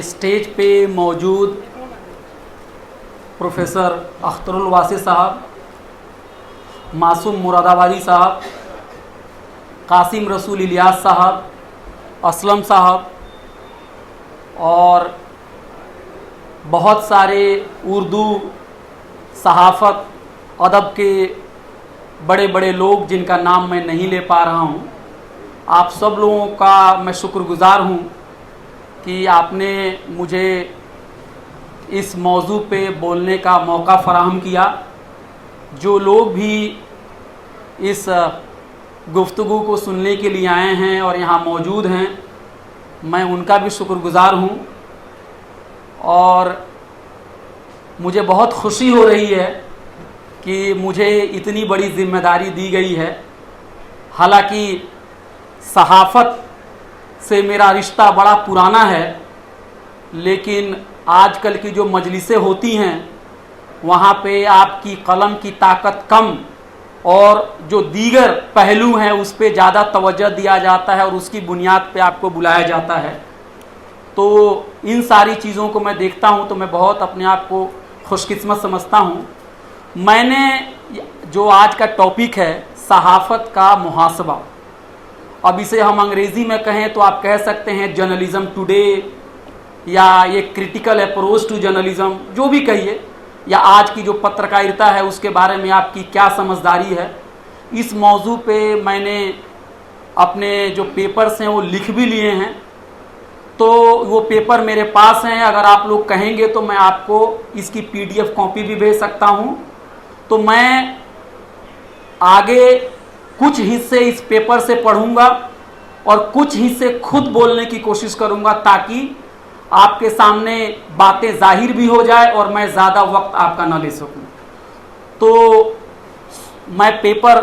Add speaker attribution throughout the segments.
Speaker 1: Stage पे मौजूद professor Akhtarul वासी साहब, मासूम मुरादाबादी साहब, कासिम रसूल इलियास साहब, असलम साहब और बहुत सारे उर्दू सहाफ़त अदब के बड़े बड़े लोग जिनका नाम मैं नहीं ले पा रहा हूँ, आप सब लोगों का मैं शुक्रगुज़ार हूँ कि आपने मुझे इस मौजू पे बोलने का मौका फ़राहम किया। जो लोग भी इस गुफ्तगू को सुनने के लिए आए हैं और यहाँ मौजूद हैं, मैं उनका भी शुक्रगुज़ार हूँ और मुझे बहुत खुशी हो रही है कि मुझे इतनी बड़ी ज़िम्मेदारी दी गई है। हालांकि सहाफ़त से मेरा रिश्ता बड़ा पुराना है, लेकिन आजकल की जो मजलिसें होती हैं वहाँ पे आपकी कलम की ताकत कम और जो दीगर पहलू हैं उस पे ज़्यादा तवज्जो दिया जाता है और उसकी बुनियाद पे आपको बुलाया जाता है। तो इन सारी चीज़ों को मैं देखता हूँ तो मैं बहुत अपने आप को खुशकिस्मत समझता हूँ। मैंने जो आज का टॉपिक है सहाफ़त का मुहासबा, अब इसे हम अंग्रेज़ी में कहें तो आप कह सकते हैं जर्नलिज़म टुडे या ये क्रिटिकल अप्रोच टू जर्नलिज़म, जो भी कहिए, या आज की जो पत्रकारिता है उसके बारे में आपकी क्या समझदारी है। इस मौजू पे मैंने अपने जो पेपर्स हैं वो लिख भी लिए हैं, तो वो पेपर मेरे पास हैं। अगर आप लोग कहेंगे तो मैं आपको इसकी PDF कॉपी भी भेज सकता हूँ। तो मैं आगे कुछ हिस्से इस पेपर से पढ़ूंगा और कुछ हिस्से खुद बोलने की कोशिश करूंगा ताकि आपके सामने बातें जाहिर भी हो जाए और मैं ज़्यादा वक्त आपका ना ले सकूं। तो मैं पेपर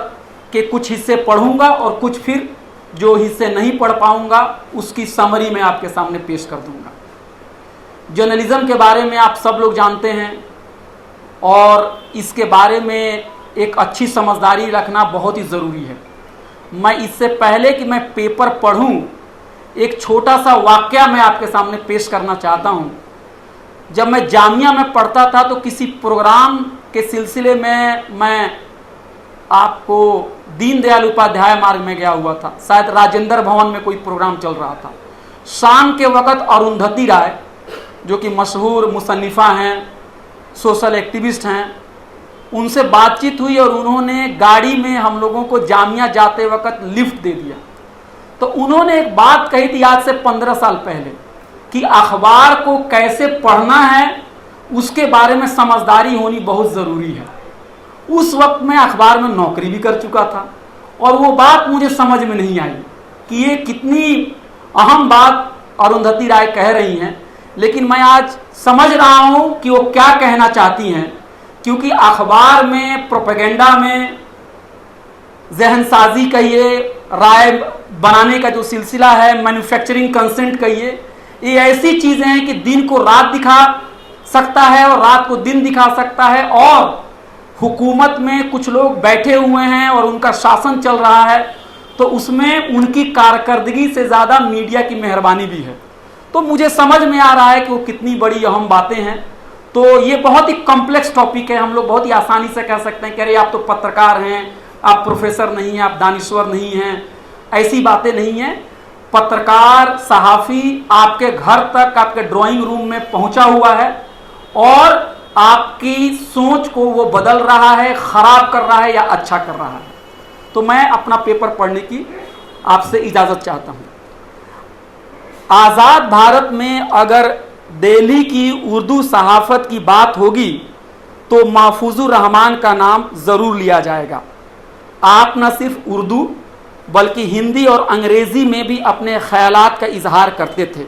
Speaker 1: के कुछ हिस्से पढ़ूंगा और कुछ फिर जो हिस्से नहीं पढ़ पाऊंगा उसकी समरी मैं आपके सामने पेश कर दूंगा। जर्नलिज्म के बारे में आप सब लोग जानते हैं और इसके बारे में एक अच्छी समझदारी रखना बहुत ही ज़रूरी है। मैं इससे पहले कि मैं पेपर पढ़ूं, एक छोटा सा वाक़या मैं आपके सामने पेश करना चाहता हूं। जब मैं जामिया में पढ़ता था तो किसी प्रोग्राम के सिलसिले में मैं आपको दीनदयाल उपाध्याय मार्ग में गया हुआ था। शायद राजेंद्र भवन में कोई प्रोग्राम चल रहा था। शाम के वक़्त अरुंधति राय, जो कि मशहूर मुसन्निफ़ा हैं, सोशल एक्टिविस्ट हैं, उनसे बातचीत हुई और उन्होंने गाड़ी में हम लोगों को जामिया जाते वक्त लिफ्ट दे दिया। तो उन्होंने एक बात कही थी आज से 15 साल पहले कि अखबार को कैसे पढ़ना है उसके बारे में समझदारी होनी बहुत ज़रूरी है। उस वक्त मैं अखबार में नौकरी भी कर चुका था और वो बात मुझे समझ में नहीं आई कि ये कितनी अहम बात अरुंधति राय कह रही हैं, लेकिन मैं आज समझ रहा हूँ कि वो क्या कहना चाहती हैं। क्योंकि अखबार में प्रोपेगेंडा में जहनसाजी कहिए, राय बनाने का जो सिलसिला है, मैन्युफैक्चरिंग कंसेंट कहिए, ये ऐसी चीज़ें हैं कि दिन को रात दिखा सकता है और रात को दिन दिखा सकता है। और हुकूमत में कुछ लोग बैठे हुए हैं और उनका शासन चल रहा है, तो उसमें उनकी कारकर्दगी से ज़्यादा मीडिया की मेहरबानी भी है। तो मुझे समझ में आ रहा है कि वो कितनी बड़ी अहम बातें हैं। तो ये बहुत ही कॉम्प्लेक्स टॉपिक है। हम लोग बहुत ही आसानी से कह सकते हैं कि अरे आप तो पत्रकार हैं, आप प्रोफेसर नहीं हैं, आप दानिश्वर नहीं हैं, ऐसी बातें नहीं हैं। पत्रकार, सहाफ़ी आपके घर तक, आपके ड्राइंग रूम में पहुंचा हुआ है और आपकी सोच को वो बदल रहा है, ख़राब कर रहा है या अच्छा कर रहा है। तो मैं अपना पेपर पढ़ने की आपसे इजाज़त चाहता हूँ। आज़ाद भारत में अगर दिल्ली की उर्दू सहाफ़त की बात होगी तो महफूजुर रहमान का नाम ज़रूर लिया जाएगा। आप न सिर्फ उर्दू बल्कि हिंदी और अंग्रेज़ी में भी अपने ख़यालात का इजहार करते थे।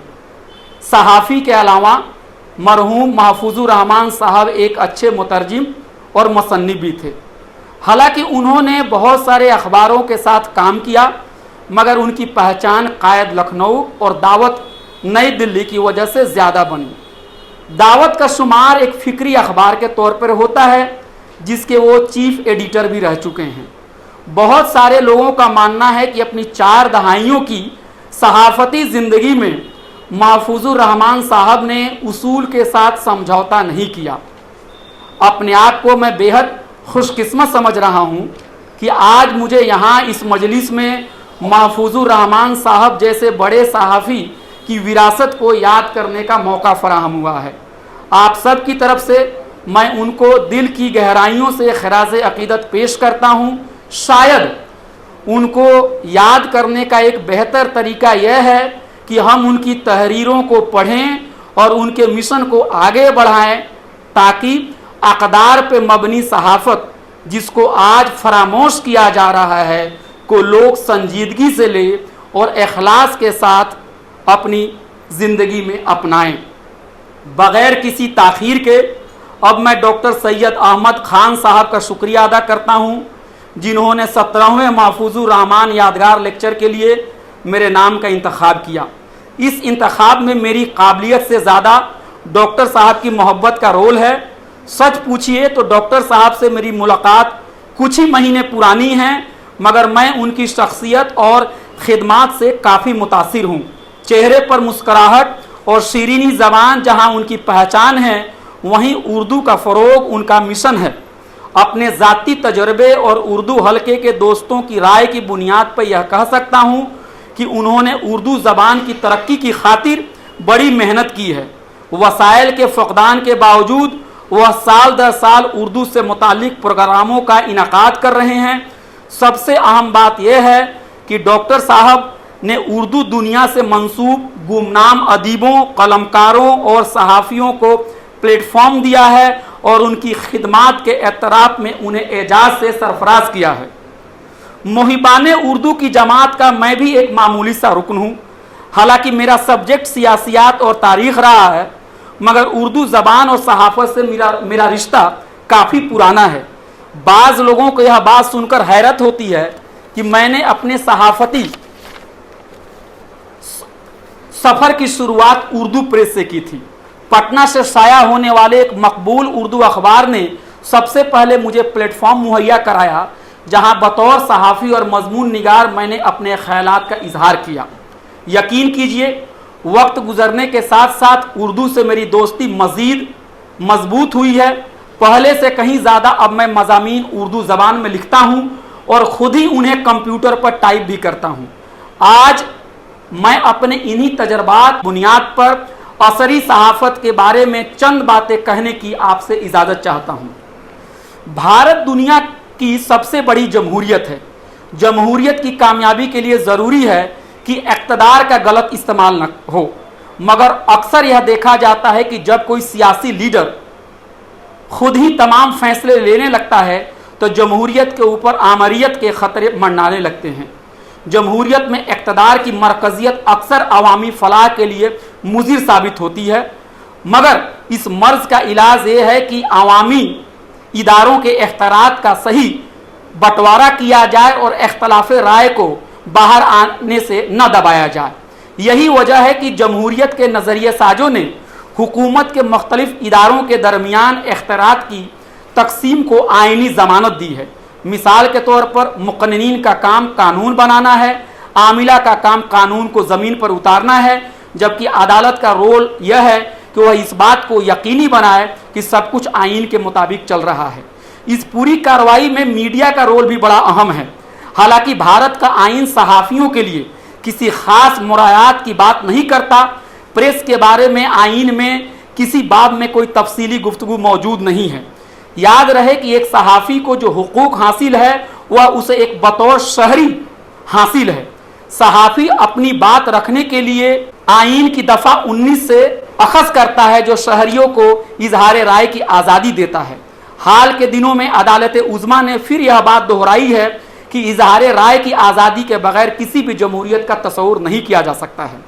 Speaker 1: सहाफ़ी के अलावा मरहूम महफूजुर रहमान साहब एक अच्छे मुतरजिम और मुसन्निफ़ भी थे। हालांकि उन्होंने बहुत सारे अखबारों के साथ काम किया, मगर उनकी पहचान कायद लखनऊ और दावत नई दिल्ली की वजह से ज़्यादा बनी। दावत का शुमार एक फ़िक्री अखबार के तौर पर होता है जिसके वो चीफ एडिटर भी रह चुके हैं। बहुत सारे लोगों का मानना है कि अपनी 4 दहाइयों की सहाफ़ती ज़िंदगी में महफूजुर रहमान साहब ने उसूल के साथ समझौता नहीं किया। अपने आप को मैं बेहद खुशकिस्मत समझ रहा हूँ कि आज मुझे यहाँ इस मजलिस में महफूजुर रहमान साहब जैसे बड़े सहाफ़ी की विरासत को याद करने का मौका फराहम हुआ है। आप सब की तरफ से मैं उनको दिल की गहराइयों से खिराज अक़ीदत पेश करता हूँ। शायद उनको याद करने का एक बेहतर तरीका यह है कि हम उनकी तहरीरों को पढ़ें और उनके मिशन को आगे बढ़ाएं, ताकि अक़दार पे मबनी सहाफ़त जिसको आज फरामोश किया जा रहा है को लोग संजीदगी से ले और इखलास के साथ अपनी ज़िंदगी में अपनाएं। बग़ैर किसी ताख़ीर के अब मैं डॉक्टर सैयद अहमद ख़ान साहब का शुक्रिया अदा करता हूँ, जिन्होंने 17वें महफूजुर रहमान यादगार लेक्चर के लिए मेरे नाम का इंतखाब किया। इस इंतखाब में मेरी काबिलियत से ज़्यादा डॉक्टर साहब की मोहब्बत का रोल है। सच पूछिए तो डॉक्टर साहब से मेरी मुलाकात कुछ ही महीने पुरानी है, मगर मैं उनकी शख्सियत और ख़िदमात से काफ़ी मुतासिर हूँ। चेहरे पर मुस्कराहट और शीरीनी ज़बान जहाँ उनकी पहचान है, वहीं उर्दू का फ़रोग़ उनका मिशन है। अपने ज़ाती तजर्बे और उर्दू हलके के दोस्तों की राय की बुनियाद पर यह कह सकता हूँ कि उन्होंने उर्दू ज़बान की तरक्की की खातिर बड़ी मेहनत की है। वसाइल के फ़क़दान के बावजूद वह साल दर साल उर्दू से मुताल्लिक़ प्रोग्रामों का इनकाद कर रहे हैं। सबसे अहम बात यह है कि डॉक्टर साहब ने उर्दू दुनिया से मंसूब गुमनाम अदीबों, कलमकारों और सहाफ़ियों को प्लेटफॉर्म दिया है और उनकी खिदमात के एतराफ़ में उन्हें एजाज़ से सरफराज किया है। मुहिबान उर्दू की जमात का मैं भी एक मामूली सा रुकन हूँ। हालांकि मेरा सब्जेक्ट सियासियात और तारीख़ रहा है, मगर उर्दू ज़बान और सहाफ़त से मेरा रिश्ता काफ़ी पुराना है। बाज़ लोगों को यह बात सुनकर हैरत होती है कि मैंने अपने सहाफ़ती सफ़र की शुरुआत उर्दू प्रेस से की थी। पटना से शाया होने वाले एक मकबूल उर्दू अखबार ने सबसे पहले मुझे प्लेटफॉर्म मुहैया कराया, जहां बतौर सहाफ़ी और मजमून निगार मैंने अपने ख्यालात का इजहार किया। यकीन कीजिए, वक्त गुजरने के साथ साथ उर्दू से मेरी दोस्ती मज़ीद मजबूत हुई है। पहले से कहीं ज़्यादा अब मैं मज़ामीन उर्दू ज़बान में लिखता हूँ और ख़ुद ही उन्हें कंप्यूटर पर टाइप भी करता हूँ। आज मैं अपने इन्हीं तजर्बात बुनियाद पर असरी सहाफ़त के बारे में चंद बातें कहने की आपसे इजाज़त चाहता हूँ। भारत दुनिया की सबसे बड़ी जमहूरियत है। जमहूरियत की कामयाबी के लिए ज़रूरी है कि इक़्तिदार का गलत इस्तेमाल न हो, मगर अक्सर यह देखा जाता है कि जब कोई सियासी लीडर खुद ही तमाम फैसले लेने लगता है तो जमहूरियत के ऊपर आमरियत के ख़तरे मंडराने लगते हैं। जमहूरियत में इक़्तिदार की मरकज़ियत अक्सर अवामी फ़लाह के लिए मुज़िर साबित होती है, मगर इस मर्ज़ का इलाज ये है कि अवामी इदारों के इख्तियारात का सही बंटवारा किया जाए और इख्तिलाफ़ राय को बाहर आने से न दबाया जाए। यही वजह है कि जमहूरियत के नज़रिए साजों ने हुकूमत के मुख्तलिफ इदारों के दरमियान इख्तियारात की तकसीम को आइनी ज़मानत दी है। मिसाल के तौर पर मुक़न्निनीन का काम कानून बनाना है, आमिला का काम कानून को ज़मीन पर उतारना है, जबकि अदालत का रोल यह है कि वह इस बात को यकीनी बनाए कि सब कुछ आइन के मुताबिक चल रहा है। इस पूरी कार्रवाई में मीडिया का रोल भी बड़ा अहम है। हालांकि भारत का आइन सहाफ़ियों के लिए किसी ख़ास मुरायात की बात नहीं करता। प्रेस के बारे में आइन में किसी बाब में कोई तफसीली गुफ्तगू मौजूद नहीं है। याद रहे कि एक सहाफ़ी को जो हुकूक हासिल है वह उसे एक बतौर शहरी हासिल है। सहाफ़ी अपनी बात रखने के लिए आइन की दफ़ा 19 से अखज़ करता है, जो शहरियों को इजहार राय की आज़ादी देता है। हाल के दिनों में अदालत उज़्मा ने फिर यह बात दोहराई है कि इजहार राय की आज़ादी के बगैर किसी भी जमहूरियत का तस्वुर नहीं किया जा सकता है।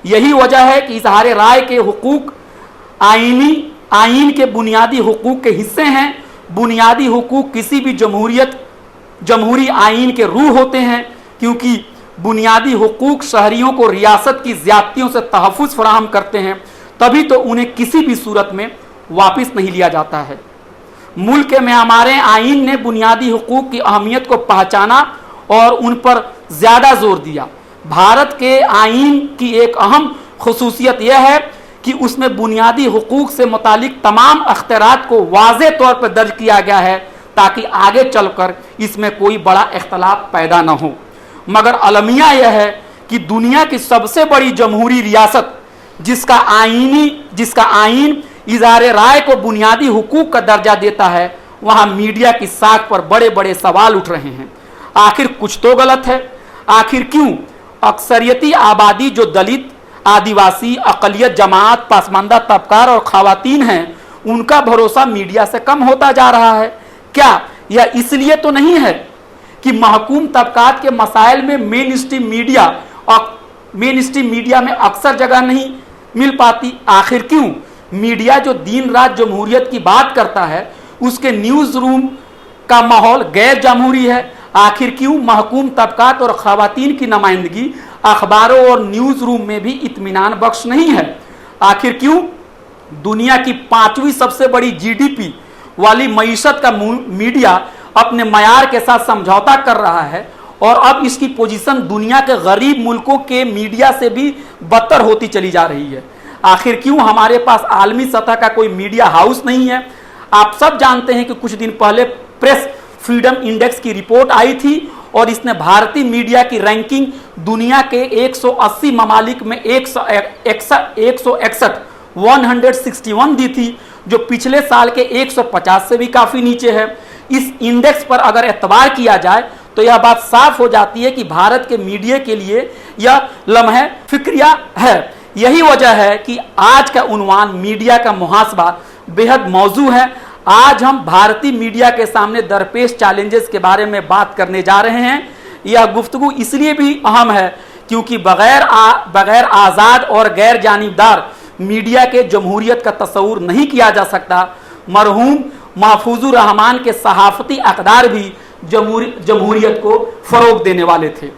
Speaker 1: यही वजह है कि इजहार राय के हुकूक आइन के बुनियादी हुकूक के हिस्से हैं। बुनियादी हुकूक किसी भी जमहूरी आइन के रूह होते हैं, क्योंकि बुनियादी हुकूक शहरियों को रियासत की ज़्यादतियों से तहफ़्फ़ुज़ फराहम करते हैं, तभी तो उन्हें किसी भी सूरत में वापस नहीं लिया जाता है। मुल्क में हमारे आइन ने बुनियादी हुकूक की अहमियत को पहचाना और उन पर ज़्यादा जोर दिया। भारत के आइन की एक अहम खुसूसियत यह है कि उसमें बुनियादी हुकूक से मुतालिक तमाम अख्तियारात को वाज़े तौर पर दर्ज किया गया है ताकि आगे चलकर इसमें कोई बड़ा इख्तलाफ पैदा न हो। मगर अलमिया यह है कि दुनिया की सबसे बड़ी जमहूरी रियासत जिसका आइन इज़हारे राय को बुनियादी हुकूक का दर्जा देता है, वहाँ मीडिया की साख पर बड़े बड़े सवाल उठ रहे हैं। आखिर कुछ तो गलत है। आखिर क्यों अक्सरियती आबादी जो दलित, आदिवासी, अक़लियत जमात, पसमानदा तबकार और ख़वातीन हैं, उनका भरोसा मीडिया से कम होता जा रहा है? क्या यह इसलिए तो नहीं है कि महकूम तबकात के मसाइल में मेन स्ट्रीम मीडिया में अक्सर जगह नहीं मिल पाती? आखिर क्यों मीडिया जो दिन रात जमहूरियत की बात करता है, उसके न्यूज़ रूम का माहौल गैर जमहूरी है? आखिर क्यों महकूम तबकात और ख़वातीन की नुमाइंदगी अखबारों और न्यूज़ रूम में भी इत्मीनान बख्श नहीं है? आखिर क्यों दुनिया की 5वीं सबसे बड़ी जीडीपी वाली मईशत का मीडिया अपने मयार के साथ समझौता कर रहा है और अब इसकी पोजीशन दुनिया के गरीब मुल्कों के मीडिया से भी बदतर होती चली जा रही है? आखिर क्यों हमारे पास आलमी सतह का कोई मीडिया हाउस नहीं है? आप सब जानते हैं कि कुछ दिन पहले प्रेस फ्रीडम इंडेक्स की रिपोर्ट आई थी और इसने भारतीय मीडिया की रैंकिंग दुनिया के 180 ममालिक में 161 दी थी, जो पिछले साल के 150 से भी काफ़ी नीचे है। इस इंडेक्स पर अगर एतबार किया जाए तो यह बात साफ हो जाती है कि भारत के मीडिया के लिए यह लम्हे फिक्रिया है। यही वजह है कि आज का उन्वान मीडिया का मुहासबा बेहद मौजू है। आज हम भारतीय मीडिया के सामने दरपेश चैलेंजेस के बारे में बात करने जा रहे हैं। यह गुफ्तगू इसलिए भी अहम है क्योंकि बगैर आज़ाद और गैर जानिबदार मीडिया के जमहूरियत का तस्वुर नहीं किया जा सकता। मरहूम महफूजुर रहमान के सहाफ़ती अक़दार भी जमहूरियत को फ़रोग़ देने वाले थे।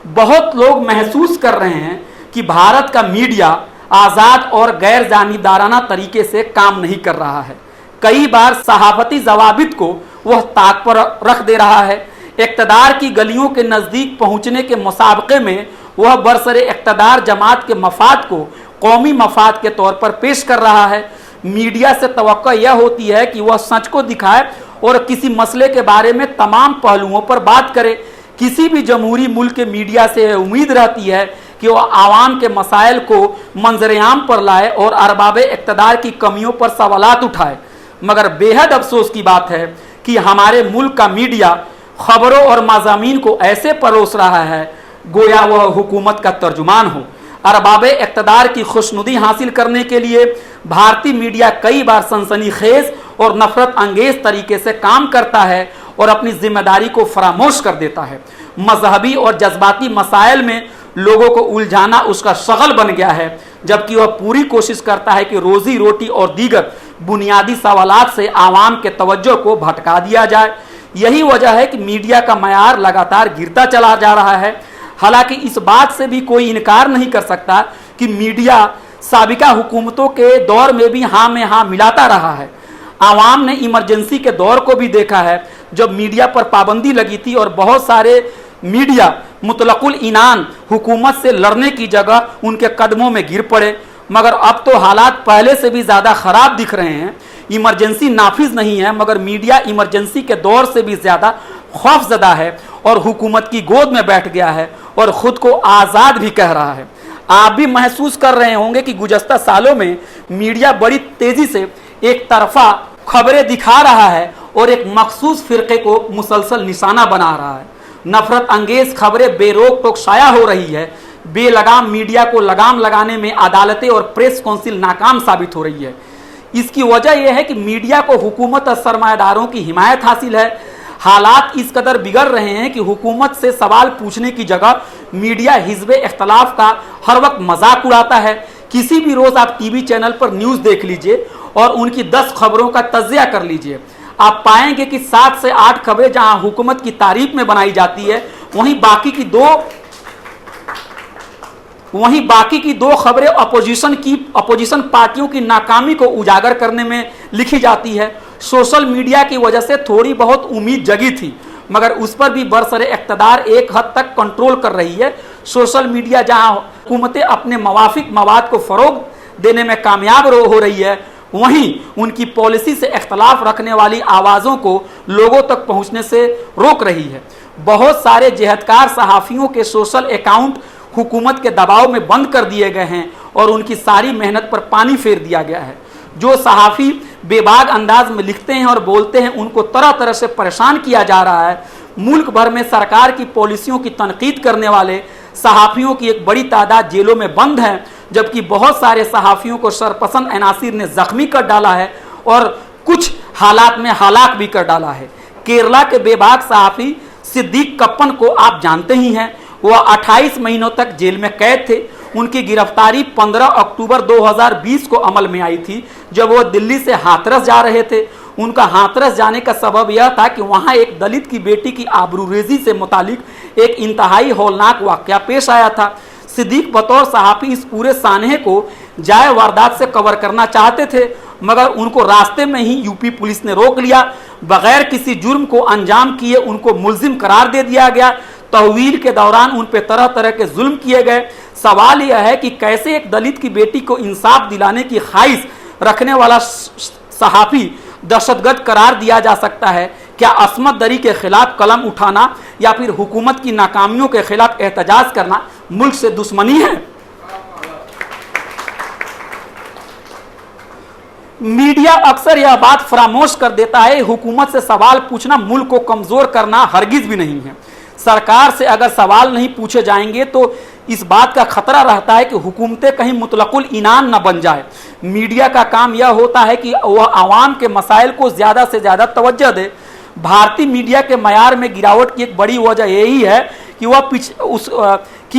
Speaker 1: बहुत लोग महसूस कर रहे हैं कि भारत का मीडिया आज़ाद और गैर जानिबदाराना तरीके से काम नहीं कर रहा है। कई बार सहाफ़ती ज़वाबित को वह ताक पर रख दे रहा है। इक़्तिदार की गलियों के नज़दीक पहुँचने के मुसाबक़े में वह बरसरे इक़्तिदार जमात के मफाद को कौमी मफाद के तौर पर पेश कर रहा है। मीडिया से तवक्को यह होती है कि वह सच को दिखाए और किसी मसले के बारे में तमाम पहलुओं पर बात करे। किसी भी जमहूरी मुल्क के मीडिया से उम्मीद रहती है कि वह आवाम के मसाइल को मंजरेआम पर लाए और अरबाब इक़्तिदार की कमियों पर सवालात उठाए। मगर बेहद अफसोस की बात है कि हमारे मुल्क का मीडिया खबरों और मज़ामीन को ऐसे परोस रहा है गोया वह हुकूमत का तर्जुमान हो। अरबाब इक़्तिदार की खुशनुदी हासिल करने के लिए भारतीय मीडिया कई बार सनसनीखेज़ और नफ़रत अंगेज़ तरीके से काम करता है और अपनी जिम्मेदारी को फरामोश कर देता है। मजहबी और जज्बाती मसाइल में लोगों को उलझाना उसका शगल बन गया है, जबकि वह पूरी कोशिश करता है कि रोज़ी रोटी और दीगर बुनियादी सवालात से आवाम के तवज्जो को भटका दिया जाए। यही वजह है कि मीडिया का मयार लगातार गिरता चला जा रहा है। हालांकि इस बात से भी कोई इनकार नहीं कर सकता कि मीडिया साबिका हुकूमतों के दौर में भी हाँ में हाँ मिलाता रहा है। आवाम ने इमरजेंसी के दौर को भी देखा है, जब मीडिया पर पाबंदी लगी थी और बहुत सारे मीडिया मुतलकुल इनान हुकूमत से लड़ने की जगह उनके कदमों में गिर पड़े। मगर अब तो हालात पहले से भी ज़्यादा ख़राब दिख रहे हैं। इमरजेंसी नाफिज नहीं है, मगर मीडिया इमरजेंसी के दौर से भी ज़्यादा खौफजदा है और हुकूमत की गोद में बैठ गया है और ख़ुद को आज़ाद भी कह रहा है। आप भी महसूस कर रहे होंगे कि गुज़श्ता सालों में मीडिया बड़ी तेज़ी से एक तरफा खबरें दिखा रहा है और एक मखसूस फ़िरक़े को मुसलसल निशाना बना रहा है। नफ़रत अंगेज़ खबरें बेरोक टोक शाया हो रही है। बेलगाम मीडिया को लगाम लगाने में अदालतें और प्रेस काउंसिल नाकाम साबित हो रही है। इसकी वजह यह है कि मीडिया को हुकूमत और सरमायादारों की हिमायत हासिल है। हालात इस कदर बिगड़ रहे हैं कि हुकूमत से सवाल पूछने की जगह मीडिया हिज़्ब इख्तलाफ का हर वक्त मजाक उड़ाता है। किसी भी रोज़ आप टीवी चैनल पर न्यूज़ देख लीजिए और उनकी 10 खबरों का तज्जिया कर लीजिए, आप पाएंगे कि 7 से 8 खबरें जहां हुकूमत की तारीफ में बनाई जाती है, वहीं बाकी की दो खबरें अपोजिशन पार्टियों की नाकामी को उजागर करने में लिखी जाती है। सोशल मीडिया की वजह से थोड़ी बहुत उम्मीद जगी थी, मगर उस पर भी बरसरे इक़्तिदार एक हद तक कंट्रोल कर रही है। सोशल मीडिया जहां हुकूमतें अपने मवाफिक मवाद को फ़रोग देने में कामयाब हो रही है, वहीं उनकी पॉलिसी से इख्तलाफ रखने वाली आवाज़ों को लोगों तक पहुंचने से रोक रही है। बहुत सारे जहदकार सहाफ़ियों के सोशल अकाउंट हुकूमत के दबाव में बंद कर दिए गए हैं और उनकी सारी मेहनत पर पानी फेर दिया गया है। जो सहाफ़ी बेबाक अंदाज में लिखते हैं और बोलते हैं, उनको तरह तरह से परेशान किया जा रहा है। मुल्क भर में सरकार की पॉलिसियों की तनकीद करने वाले सहाफ़ियों की एक बड़ी तादाद जेलों में बंद है, जबकि बहुत सारे सहाफ़ियों को शरपसंद अनासिर ने ज़ख्मी कर डाला है और कुछ हालात में हलाक भी कर डाला है। केरला के बेबाक सहाफ़ी सिद्दीक कप्पन को आप जानते ही हैं। वह 28 महीनों तक जेल में कैद थे। उनकी गिरफ्तारी 15 अक्टूबर 2020 को अमल में आई थी, जब वह दिल्ली से हाथरस जा रहे थे। उनका हाथरस जाने का सबब यह था कि वहां एक दलित की बेटी की आबरूरेजी से मुतालिक एक इंतहाई हौलनाक वाक़या पेश आया था। सिद्दीक बतौर सहाफ़ी इस पूरे सानहे को जाए वारदात से कवर करना चाहते थे, मगर उनको रास्ते में ही यूपी पुलिस ने रोक लिया। बगैर किसी जुर्म को अंजाम किए उनको मुल्जिम करार दे दिया गया। तहवील के दौरान उन पर तरह तरह के जुल्म किए गए। सवाल यह है कि कैसे एक दलित की बेटी को इंसाफ दिलाने की ख्वाहिश रखने वाला सहाफ़ी दहशतगर्द करार दिया जा सकता है? क्या अस्मत दरी के खिलाफ कलम उठाना या फिर हुकूमत की नाकामियों के खिलाफ एहतजाज करना मुल्क से दुश्मनी है? मीडिया अक्सर यह बात फरामोश कर देता है, हुकूमत से सवाल पूछना मुल्क को कमज़ोर करना हरगिज़ भी नहीं है। सरकार से अगर सवाल नहीं पूछे जाएंगे तो इस बात का खतरा रहता है कि हुकूमतें कहीं मुतलकुल इनान न बन जाए। मीडिया का काम यह होता है कि वह आवाम के मसाइल को ज़्यादा से ज़्यादा तवज्जो दे। भारतीय मीडिया के मयार में गिरावट की एक बड़ी वजह यही है कि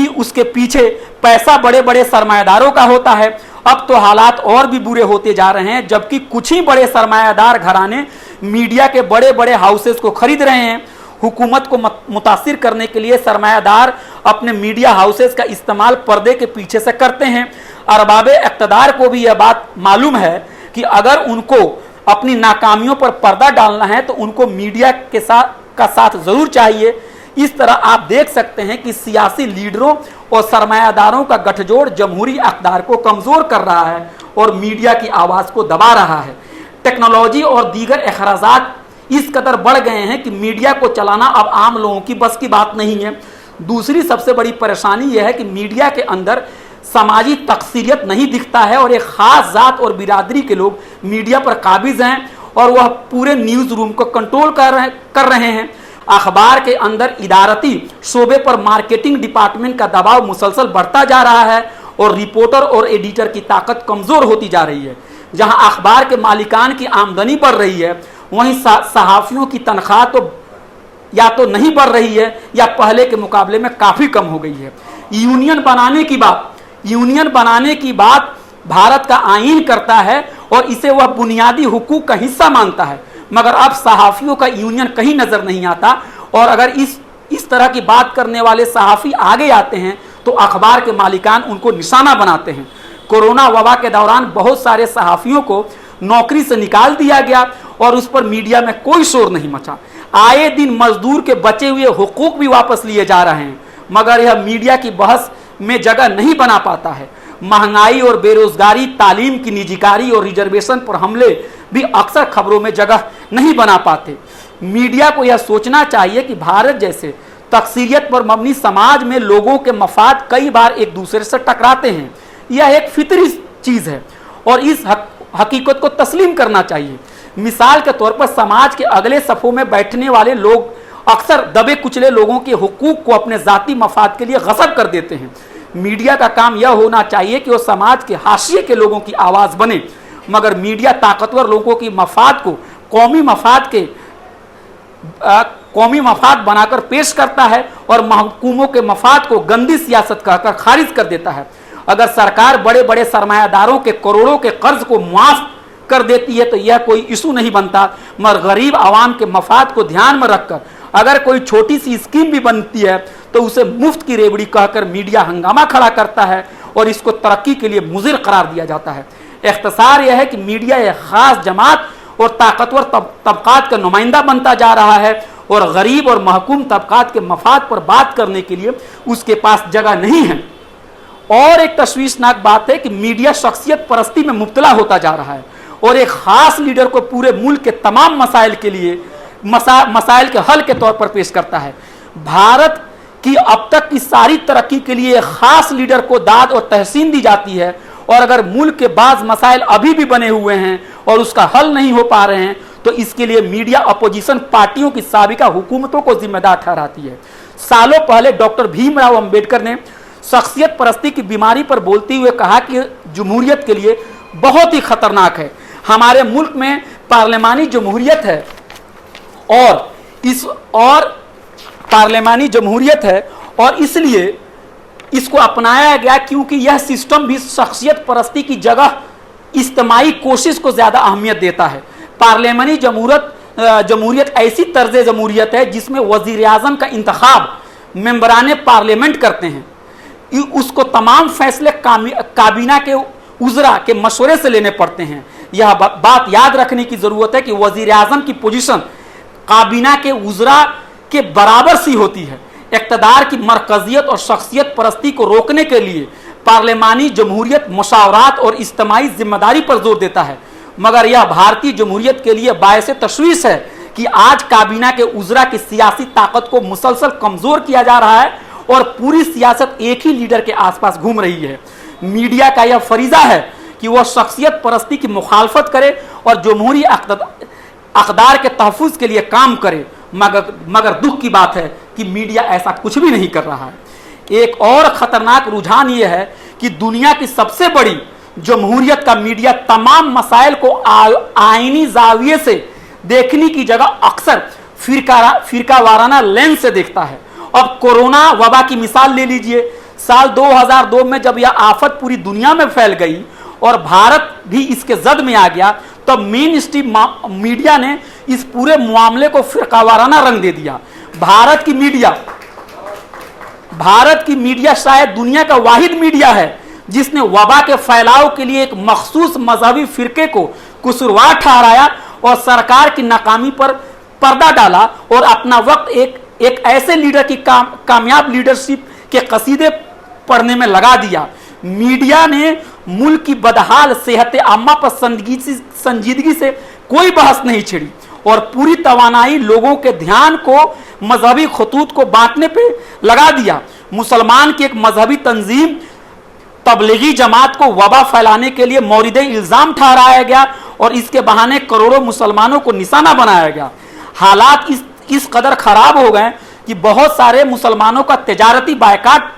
Speaker 1: उसके पीछे पैसा बड़े बड़े सरमायादारों का होता है। अब तो हालात और भी बुरे होते जा रहे हैं, जबकि कुछ ही बड़े सरमायादार घराने मीडिया के बड़े बड़े हाउसेस को खरीद रहे हैं। हुकूमत को मुतासिर करने के लिए सरमायादार अपने मीडिया हाउसेस का इस्तेमाल पर्दे के पीछे से करते हैं। अरबाबे इक़्तिदार को भी यह बात मालूम है कि अगर उनको अपनी नाकामियों पर पर्दा डालना है तो उनको मीडिया के साथ ज़रूर चाहिए। इस तरह आप देख सकते हैं कि सियासी लीडरों और सरमायादारों का गठजोड़ जमहूरी इक़्तिदार को कमज़ोर कर रहा है और मीडिया की आवाज़ को दबा रहा है। टेक्नोलॉजी और दीगर अखराजात इस कदर बढ़ गए हैं कि मीडिया को चलाना अब आम लोगों की बस की बात नहीं है। दूसरी सबसे बड़ी परेशानी यह है कि मीडिया के अंदर समाजी तकसीरियत नहीं दिखता है और एक ख़ास ज़ात और बिरादरी के लोग मीडिया पर काबिज़ हैं और वह पूरे न्यूज़ रूम को कंट्रोल कर रहे हैं। अखबार के अंदर इदारती शोबे पर मार्केटिंग डिपार्टमेंट का दबाव मुसलसल बढ़ता जा रहा है और रिपोर्टर और एडिटर की ताकत कमज़ोर होती जा रही है। जहां अखबार के मालिकान की आमदनी बढ़ रही है, वहीं सहाफ़ियों की तनख्वाह तो या तो नहीं बढ़ रही है या पहले के मुकाबले में काफ़ी कम हो गई है। यूनियन बनाने की बात भारत का आईन करता है और इसे वह बुनियादी हुकूक का हिस्सा मानता है, मगर अब सहाफ़ियों का यूनियन कहीं नज़र नहीं आता। और अगर इस तरह की बात करने वाले सहाफ़ी आगे आते हैं तो अखबार के मालिकान उनको निशाना बनाते हैं। कोरोना वबा के दौरान बहुत सारे सहाफ़ियों को नौकरी से निकाल दिया गया और उस पर मीडिया में कोई शोर नहीं मचा। आए दिन मजदूर के बचे हुए हुकूक भी वापस लिए जा रहे हैं, मगर यह मीडिया की बहस में जगह नहीं बना पाता है। महंगाई और बेरोजगारी, तालीम की निजीकारी और रिजर्वेशन पर हमले भी अक्सर खबरों में जगह नहीं बना पाते। मीडिया को यह सोचना चाहिए कि भारत जैसे तकसीरियत पर मबनी समाज में लोगों के मफाद कई बार एक दूसरे से टकराते हैं। यह एक फितरी चीज़ है और इस हकीकत को तस्लीम करना चाहिए। मिसाल के तौर पर समाज के अगले सफ़ों में बैठने वाले लोग अक्सर दबे कुचले लोगों के हुकूक को अपने ज़ाती मफाद के लिए गसब कर देते हैं। मीडिया का काम यह होना चाहिए कि वो समाज के हाशिए के लोगों की आवाज़ बने, मगर मीडिया ताकतवर लोगों की मफाद को कौमी मफाद बनाकर पेश करता है और महकूमों के मफाद को गंदी सियासत कहकर खारिज कर देता है। अगर सरकार बड़े बड़े सरमायादारों के करोड़ों के कर्ज को मुआफ़ कर देती है तो यह कोई इशू नहीं बनता, मगर गरीब आवाम के मफाद को ध्यान में रखकर अगर कोई छोटी सी स्कीम भी बनती है तो उसे मुफ्त की रेवड़ी कहकर मीडिया हंगामा खड़ा करता है और इसको तरक्की के लिए मुज़िर करार दिया जाता है। इख्तिसार यह है कि मीडिया एक ख़ास जमात और ताकतवर तबकात का नुमाइंदा बनता जा रहा है और गरीब और महकूम तबकात के मफाद पर बात करने के लिए उसके पास जगह नहीं है। और एक तशवीशनाक बात है कि मीडिया शख्सियत परस्ती में मुब्तला होता जा रहा है और एक खास लीडर को पूरे मुल्क के तमाम मसाइल के लिए मसाइल के हल के तौर पर पेश करता है। भारत की अब तक की सारी तरक्की के लिए एक खास लीडर को दाद और तहसीन दी जाती है, और अगर मुल्क के बाज मसाइल अभी भी बने हुए हैं और उसका हल नहीं हो पा रहे हैं तो इसके लिए मीडिया अपोजिशन पार्टियों की साबिका हुकूमतों को जिम्मेदार ठहराती है। सालों पहले डॉक्टर भीमराव अंबेडकर ने शख्सियत परस्ती की बीमारी पर बोलते हुए कहा कि जमहूरियत के लिए बहुत ही खतरनाक है। हमारे मुल्क में पार्लिमानी जमहूरियत है और इसलिए इसको अपनाया गया क्योंकि यह सिस्टम भी शख्सियत परस्ती की जगह इज्तिमाई कोशिश को ज्यादा अहमियत देता है। पार्लियामानी जमहूरियत ऐसी तर्ज जमहूरियत है जिसमें वजीर आजम का इंतखाब मेंबरान पार्लियामेंट करते हैं। उसको तमाम फैसले काबीना के उज़रा के मशवरे से लेने पड़ते हैं। यह बात याद रखने की जरूरत है कि वजीर आजम की पोजीशन काबीना के उज़रा के बराबर सी होती है। इक़्तिदार की मरकजियत और शख्सियत परस्ती को रोकने के लिए पार्लिमानी जमहूरियत मुशावरात और इज्तिमाई जिम्मेदारी पर जोर देता है, मगर यह भारतीय जमहूरियत के लिए बायस तशवीश है कि आज काबीना के उज़रा की सियासी ताकत को मुसलसल कमजोर किया जा रहा है और पूरी सियासत एक ही लीडर के आसपास घूम रही है। मीडिया का यह फरीजा है कि वह शख्सियत परस्ती की मुखालफत करे और जमहूरी अक़दार के तहफ़्फ़ुज़ के लिए काम करे, मगर दुख की बात है कि मीडिया ऐसा कुछ भी नहीं कर रहा है। एक और ख़तरनाक रुझान यह है कि दुनिया की सबसे बड़ी जमहूरियत का मीडिया तमाम मसाइल को आईनी जाविये से देखने की जगह अक्सर फिरका वाराना लेंस से देखता है। अब कोरोना वबा की मिसाल ले लीजिए। साल 2002 में जब यह आफत पूरी दुनिया में फैल गई और भारत भी इसके जद में आ गया, तब मेन स्ट्रीम मीडिया ने इस पूरे मामले को फिरकावाराना रंग दे दिया। भारत की मीडिया शायद दुनिया का वाहिद मीडिया है जिसने वबा के फैलाव के लिए एक मखसूस मजहबी फिरके को कसूरवार ठहराया और सरकार की नाकामी पर पर्दा डाला और अपना वक्त एक ऐसे लीडर की कामयाब लीडरशिप के कसीदे पढ़ने में लगा दिया। मीडिया ने मुल्क की बदहाल सेहत आमा पर संजीदगी से कोई बहस नहीं छिड़ी और पूरी तवानाई लोगों के ध्यान को मजहबी खतूत को बांटने पे लगा दिया। मुसलमान की एक मजहबी तंजीम तबलीगी जमात को वबा फैलाने के लिए मौरिद इल्ज़ाम ठहराया गया और इसके बहाने करोड़ों मुसलमानों को निशाना बनाया गया। हालात इस कदर खराब हो गए कि बहुत सारे मुसलमानों का तिजारती बायकाट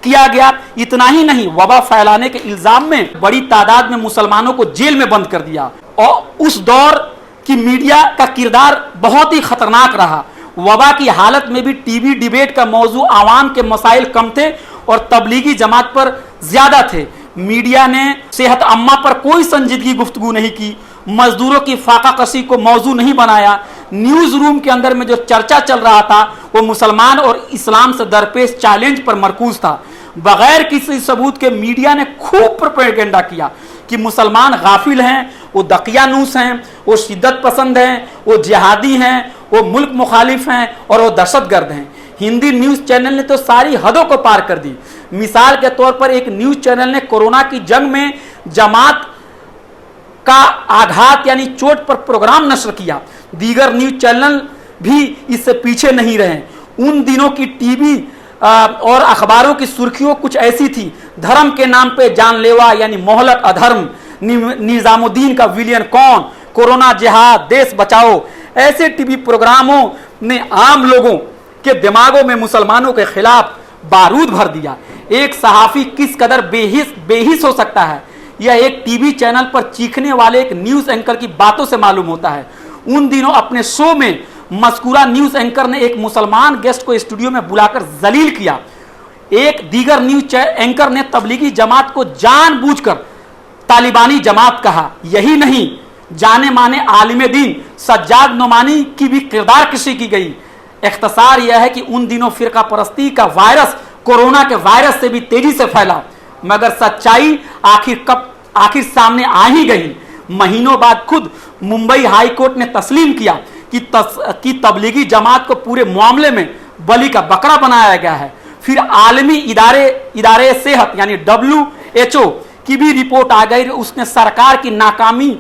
Speaker 1: किया गया। इतना ही नहीं, वबा फैलाने के इल्जाम में बड़ी तादाद में मुसलमानों को जेल में बंद कर दिया। और उस दौर की मीडिया का किरदार बहुत ही खतरनाक रहा। वबा की हालत में भी टीवी डिबेट का मौजू आवाम के मसाइल कम थे और तबलीगी जमात पर ज्यादा थे। मीडिया ने सेहत अम्मा पर कोई संजीदगी गुफ्तगू नहीं की, मजदूरों की फाका कशी को मौजू नहीं बनाया। न्यूज रूम के अंदर में जो चर्चा चल रहा था वो मुसलमान और इस्लाम से दरपेश चैलेंज पर मरकूज था। बगैर किसी सबूत के मीडिया ने खूब प्रोपेगेंडा किया कि मुसलमान गाफिल हैं, वो दकियानूस हैं, वो शिद्दत पसंद हैं, वो जिहादी हैं, वो मुल्क मुखालिफ हैं और वो दहशतगर्द हैं। हिंदी न्यूज़ चैनल ने तो सारी हदों को पार कर दी। मिसाल के तौर पर एक न्यूज़ चैनल ने कोरोना की जंग में जमात का आघात यानी चोट पर प्रोग्राम नशर किया। दीगर न्यूज़ चैनल भी इससे पीछे नहीं रहे। उन दिनों की टीवी और अखबारों की सुर्खियों कुछ ऐसी थी: धर्म के नाम पे जानलेवा यानी मोहलक अधर्म, निजामुद्दीन का विलियन कौन, कोरोना जिहाद, देश बचाओ। ऐसे टीवी प्रोग्रामों ने आम लोगों के दिमागों में मुसलमानों के खिलाफ बारूद भर दिया। एक सहाफ़ी किस कदर बेहिस हो सकता है, यह एक टीवी चैनल पर चीखने वाले एक न्यूज़ एंकर की बातों से मालूम होता है। उन दिनों अपने शो में मज़कूरा न्यूज़ एंकर ने एक मुसलमान गेस्ट को स्टूडियो में बुलाकर जलील किया। एक दीगर न्यूज़ एंकर ने तबलीगी जमात को जानबूझकर तालिबानी जमात कहा। यही नहीं, जाने माने आलिम दीन सज्जाद नोमानी की भी किरदार कशी की गई। इख्तिसार यह है कि उन दिनों फिरका परस्ती का वायरस कोरोना के वायरस से भी तेजी से फैला, मगर सच्चाई आखिर सामने आ ही गई। महीनों बाद खुद मुंबई हाई कोर्ट ने तस्लीम किया कि तबलीगी जमात को पूरे मामले में बलि का बकरा बनाया गया है। फिर आलमी इदारे सेहत यानी WHO की भी रिपोर्ट आ गई, उसने सरकार की नाकामी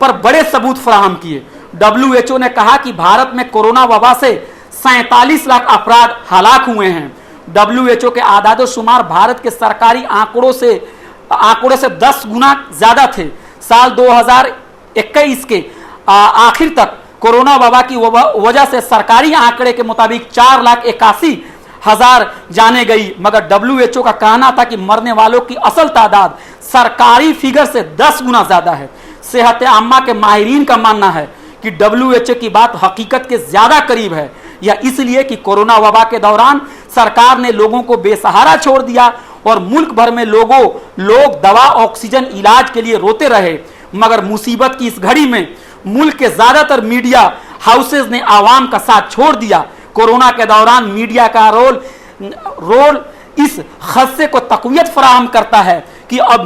Speaker 1: पर बड़े सबूत फराहम किए। WHO ने कहा कि भारत में कोरोना वबा से 47 लाख अफराद हलाक हुए हैं। WHO के आदादो शुमार भारत के सरकारी आंकड़ों से 10 गुना ज्यादा थे। साल 2021 के आखिर तक कोरोना वबा की वजह से सरकारी आंकड़े के मुताबिक 4,81,000 जाने गई, मगर WHO का कहना था कि मरने वालों की असल तादाद सरकारी फिगर से 10 गुना ज्यादा है। सेहत आम्मा के माहिरीन का मानना है कि WHO की बात हकीकत के ज्यादा करीब है। यह इसलिए कि कोरोना वबा के दौरान सरकार ने लोगों को बेसहारा छोड़ दिया और मुल्क भर में लोग दवा, ऑक्सीजन, इलाज के लिए रोते रहे। मगर मुसीबत की इस घड़ी में मुल्क के ज्यादातर मीडिया हाउसेज ने आवाम का साथ छोड़ दिया। कोरोना के दौरान मीडिया का रोल इस खदशे को तक़वियत फराहम करता है कि अब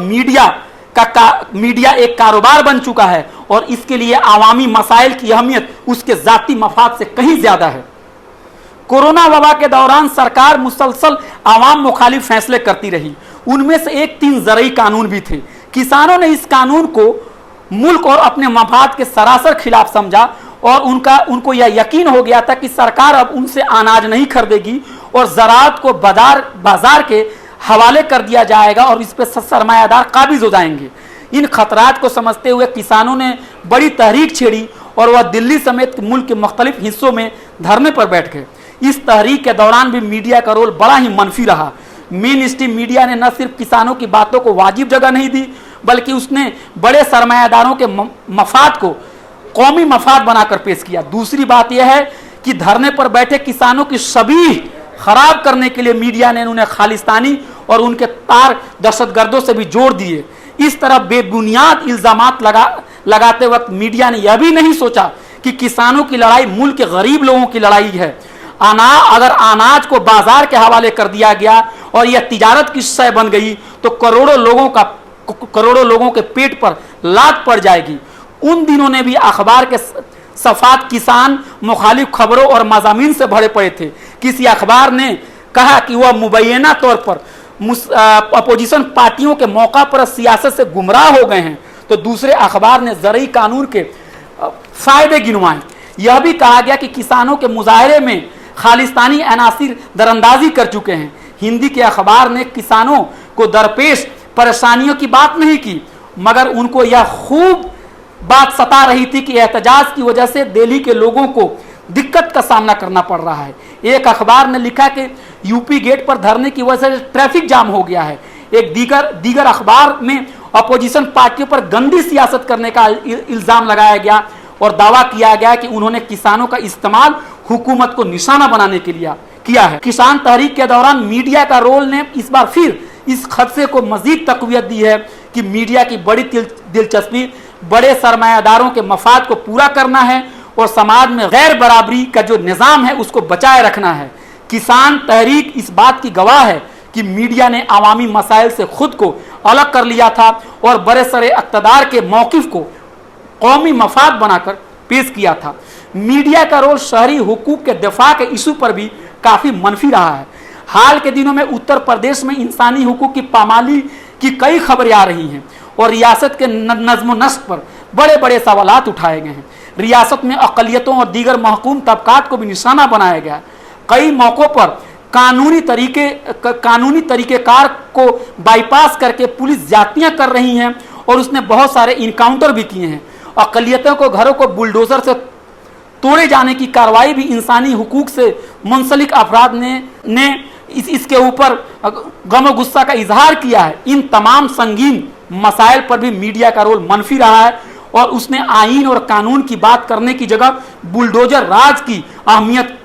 Speaker 1: मीडिया एक कारोबार बन चुका है और इसके लिए आवामी मसाइल की अहमियत उसके जाती मफाद से कहीं ज्यादा है। कोरोना वबा के दौरान सरकार मुसलसल आवाम मुखालिफ फैसले करती रही। उनमें से एक 3 ज़रई कानून भी थे। किसानों ने इस कानून को मुल्क और अपने मफाद के सरासर खिलाफ समझा और उनको यह यकीन हो गया था कि सरकार अब उनसे अनाज नहीं खरीदेगी और ज़राअत को बाजार के हवाले कर दिया जाएगा और इस पर सरमायादार काबिज हो जाएंगे। इन खतरात को समझते हुए किसानों ने बड़ी तहरीक छेड़ी और वह दिल्ली समेत मुल्क के मुख्तलिफ हिस्सों में धरने पर बैठ गए। इस तहरीक के दौरान भी मीडिया का रोल बड़ा ही मनफी रहा। मेन स्ट्रीम मीडिया ने न सिर्फ किसानों की बातों को वाजिब जगह नहीं दी, बल्कि उसने बड़े सरमायादारों के मफाद को कौमी मफाद बनाकर पेश किया। दूसरी बात यह है कि धरने पर बैठे किसानों की शबीह खराब करने के लिए मीडिया ने उन्हें खालिस्तानी और उनके तार दहशतगर्दों से भी जोड़ दिए। इस तरह बेबुनियाद इल्जामात लगाते वक्त मीडिया ने यह भी नहीं सोचा कि किसानों की लड़ाई मुल्क के गरीब लोगों की लड़ाई है। अगर अनाज को बाजार के हवाले कर दिया गया और यह तिजारत की शय बन गई तो करोड़ों लोगों के पेट पर लात पड़ जाएगी। उन दिनों ने भी अखबार के सफात किसान मुखालिफ खबरों और मज़ामीन से भरे पड़े थे। किसी अखबार ने कहा कि वह मुबैना तौर पर अपोजिशन पार्टियों के मौका पर सियासत से गुमराह हो गए हैं, तो दूसरे अखबार ने ज़रई कानून के फायदे गिनवाए। यह भी कहा गया कि किसानों के मुजाहरे में खालिस्तानी अनासिर दरअंदाजी कर चुके हैं। हिंदी के अखबार ने किसानों को दरपेश परेशानियों की बात नहीं की, मगर उनको यह खूब बात सता रही थी कि एहतजाज की वजह से दिल्ली के लोगों को दिक्कत का सामना करना पड़ रहा है। एक अखबार ने लिखा कि यूपी गेट पर धरने की वजह से ट्रैफिक जाम हो गया है। एक दीगर अखबार में अपोजिशन पार्टियों पर गंदी सियासत करने का इल्ज़ाम लगाया गया और दावा किया गया कि उन्होंने किसानों का इस्तेमाल हुकूमत को निशाना बनाने के लिए किया है। किसान तहरीक के दौरान मीडिया का रोल ने इस बार फिर इस खदशे को मजीद तक़वियत दी है कि मीडिया की बड़ी दिलचस्पी बड़े सरमायादारों के मफाद को पूरा करना है और समाज में गैर बराबरी का जो निज़ाम है उसको बचाए रखना है। किसान तहरीक इस बात की गवाह है कि मीडिया ने अवामी मसाइल से खुद को अलग कर लिया था और बड़े सरे इक़्तिदार के मौक़िफ़ को कौमी मफाद बनाकर पेश किया था। मीडिया का रोल शहरी हुकूक के दिफा के इशू पर भी काफ़ी मनफी रहा है। हाल के दिनों में उत्तर प्रदेश में इंसानी हुकूक की पामाली की कई खबरें आ रही हैं और रियासत के नज़्म व नस्क पर बड़े बड़े सवालात उठाए गए हैं। रियासत में अक़लियतों और दीगर महकूम तबकात को भी निशाना बनाया गया। कई मौक़ों पर कानूनी तरीक़ेकार को बाईपास करके पुलिस ज्यादतियाँ कर रही हैं और उसने बहुत सारे इनकाउंटर भी किए हैं। अक़लियतों को घरों को बुलडोज़र से तोड़े जाने की कार्रवाई भी इंसानी हुकूक से मुंसलिक अफराद ने इसके ऊपर गम और गुस्सा का इजहार किया है। इन तमाम संगीन मसाइल पर भी मीडिया का रोल मनफी रहा है और उसने आईन और कानून की बात करने की जगह बुलडोजर राज की अहमियत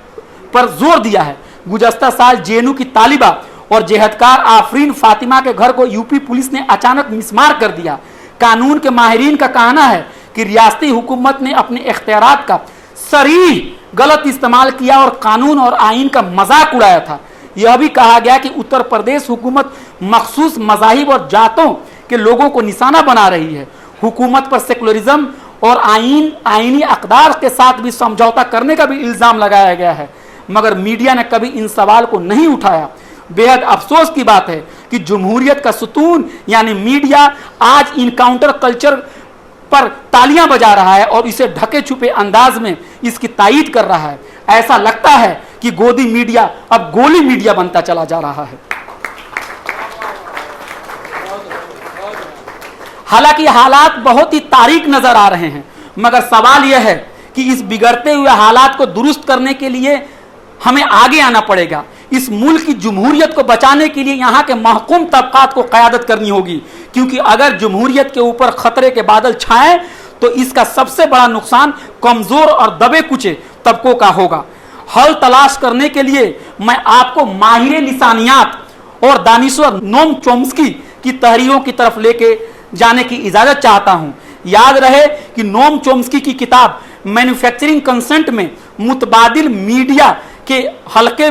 Speaker 1: पर जोर दिया है। गुज़श्ता साल जेएनयू की तालिबा और जेहदकार आफरीन फातिमा के घर को यूपी पुलिस ने अचानक मिसमार कर दिया। कानून के माहिरीन का कहना है कि रियासती हुकूमत ने अपने इख्तियारात का सरीह गलत इस्तेमाल किया और कानून और आईन का मजाक उड़ाया था। यह भी कहा गया कि उत्तर प्रदेश हुकूमत मखसूस मज़ाहिब और जातों के लोगों को निशाना बना रही है। हुकूमत पर सेकुलरिज्म और आईनी अक़दार के साथ भी समझौता करने का भी इल्ज़ाम लगाया गया है, मगर मीडिया ने कभी इन सवाल को नहीं उठाया। बेहद अफसोस की बात है कि जमहूरियत का सुतून यानी मीडिया आज इनकाउंटर कल्चर पर तालियां बजा रहा है और इसे ढके छुपे अंदाज में इसकी तायीद कर रहा है। ऐसा लगता है कि गोदी मीडिया अब गोली मीडिया बनता चला जा रहा है। हालांकि हालात बहुत ही तारीक नजर आ रहे हैं, मगर सवाल यह है कि इस बिगड़ते हुए हालात को दुरुस्त करने के लिए हमें आगे आना पड़ेगा। इस मुल्क की जमहूरियत को बचाने के लिए यहाँ के महकूम तबकात को क़यादत करनी होगी, क्योंकि अगर जमहूरियत के ऊपर खतरे के बादल छाएं तो इसका सबसे बड़ा नुकसान कमज़ोर और दबे कुचे तबकों का होगा। हल तलाश करने के लिए मैं आपको माहिर लिसानियात और दानिश्वर नोम चोम्स्की की तहरीरों की तरफ लेके जाने की इजाज़त चाहता हूँ। याद रहे कि नोम चोम्स्की की किताब मैन्युफैक्चरिंग कंसेंट में मुतबादिल मीडिया के हल्के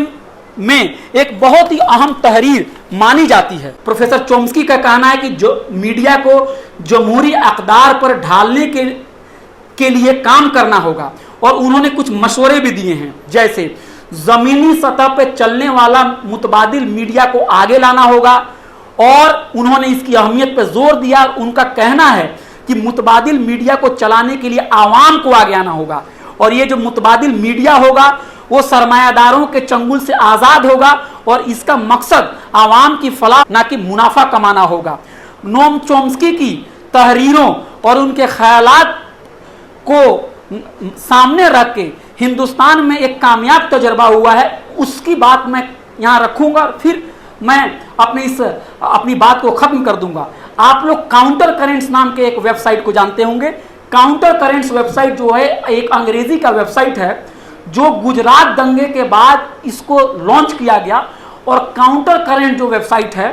Speaker 1: में एक बहुत ही अहम तहरीर मानी जाती है। प्रोफेसर चोम्स्की का कहना है कि जो मीडिया को जमहूरी अक़दार पर ढालने के लिए काम करना होगा, और उन्होंने कुछ मशवरे भी दिए हैं, जैसे ज़मीनी सतह पर चलने वाला मुतबादिल मीडिया को आगे लाना होगा, और उन्होंने इसकी अहमियत पर जोर दिया। उनका कहना है कि मुतबादिल मीडिया को चलाने के लिए आवाम को आगे आना होगा, और ये जो मुतबादिल मीडिया होगा वो सरमायादारों के चंगुल से आज़ाद होगा, और इसका मकसद आवाम की फलाह ना कि मुनाफा कमाना होगा। नोम चोम्स्की की तहरीरों और उनके ख्यालात को सामने रख के हिंदुस्तान में एक कामयाब तजर्बा हुआ है, उसकी बात मैं यहाँ रखूँगा, फिर मैं अपनी बात को ख़त्म कर दूंगा। आप लोग काउंटर करेंट्स नाम के एक वेबसाइट को जानते होंगे। काउंटर करेंट्स वेबसाइट जो है एक अंग्रेज़ी का वेबसाइट है, जो गुजरात दंगे के बाद इसको लॉन्च किया गया। और काउंटर करेंट जो वेबसाइट है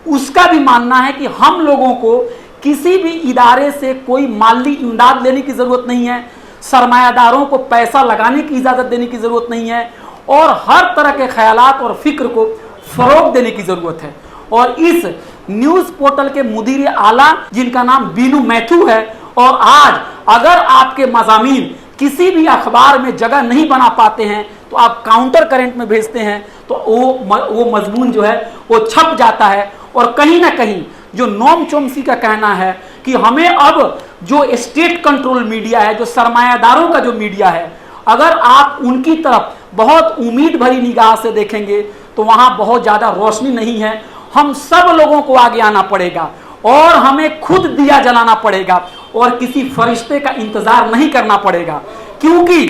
Speaker 1: उसका भी मानना है कि हम लोगों को किसी भी इदारे से कोई माली इमदाद लेने की ज़रूरत नहीं है, सरमायादारों को पैसा लगाने की इजाज़त देने की ज़रूरत नहीं है, और हर तरह के ख्यालात और फिक्र को फ़रोग़ देने की ज़रूरत है। और इस न्यूज़ पोर्टल के मुदीर आला जिनका नाम बीनू मैथ्यू है, और आज अगर आपके मज़ामीन किसी भी अखबार में जगह नहीं बना पाते हैं तो आप काउंटर करेंट में भेजते हैं तो वो मजमून जो है वो छप जाता है। और कहीं ना कहीं जो नोम चोम्स्की का कहना है कि हमें अब जो स्टेट कंट्रोल मीडिया है, जो सरमायादारों का जो मीडिया है, अगर आप उनकी तरफ बहुत उम्मीद भरी निगाह से देखेंगे तो वहाँ बहुत ज़्यादा रोशनी नहीं है। हम सब लोगों को आगे आना पड़ेगा और हमें खुद दिया जलाना पड़ेगा और किसी फरिश्ते का इंतजार नहीं करना पड़ेगा, क्योंकि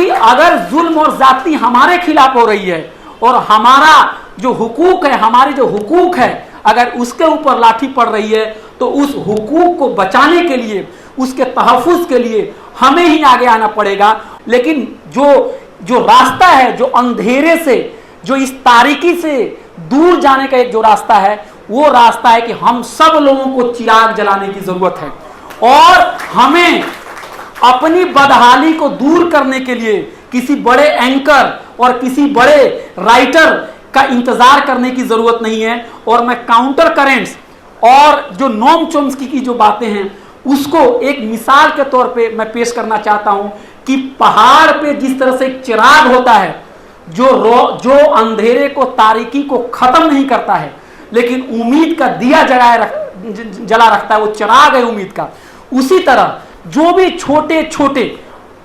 Speaker 1: अगर जुल्म और जाती हमारे खिलाफ हो रही है और हमारा जो हुकूक है, हमारे जो हुकूक है, अगर उसके ऊपर लाठी पड़ रही है तो उस हुकूक को बचाने के लिए, उसके तहफ़्फ़ुज़ के लिए हमें ही आगे आना पड़ेगा। लेकिन जो रास्ता है, जो अंधेरे से, जो इस तारीकी से दूर जाने का एक जो रास्ता है, वो रास्ता है कि हम सब लोगों को चिराग जलाने की जरूरत है और हमें अपनी बदहाली को दूर करने के लिए किसी बड़े एंकर और किसी बड़े राइटर का इंतजार करने की जरूरत नहीं है। और मैं काउंटर करेंट्स और जो नोम चोम्स्की की जो बातें हैं उसको एक मिसाल के तौर पे मैं पेश करना चाहता हूं कि पहाड़ पे जिस तरह से एक चिराग होता है जो अंधेरे को, तारीकी को खत्म नहीं करता है लेकिन उम्मीद का दिया जला रखता है, वो चिराग है उम्मीद का। उसी तरह जो भी छोटे छोटे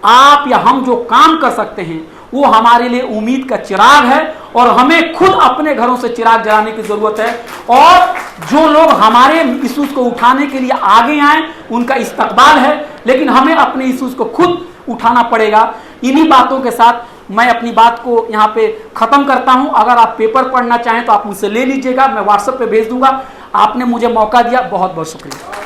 Speaker 1: आप या हम जो काम कर सकते हैं वो हमारे लिए उम्मीद का चिराग है और हमें खुद अपने घरों से चिराग जलाने की जरूरत है। और जो लोग हमारे इश्यूज को उठाने के लिए आगे आए उनका इस्तकबाल है, लेकिन हमें अपने इश्यूज को खुद उठाना पड़ेगा। इन्हीं बातों के साथ मैं अपनी बात को यहाँ पे ख़त्म करता हूँ। अगर आप पेपर पढ़ना चाहें तो आप मुझसे ले लीजिएगा, मैं व्हाट्सएप पे भेज दूंगा। आपने मुझे मौका दिया, बहुत बहुत शुक्रिया।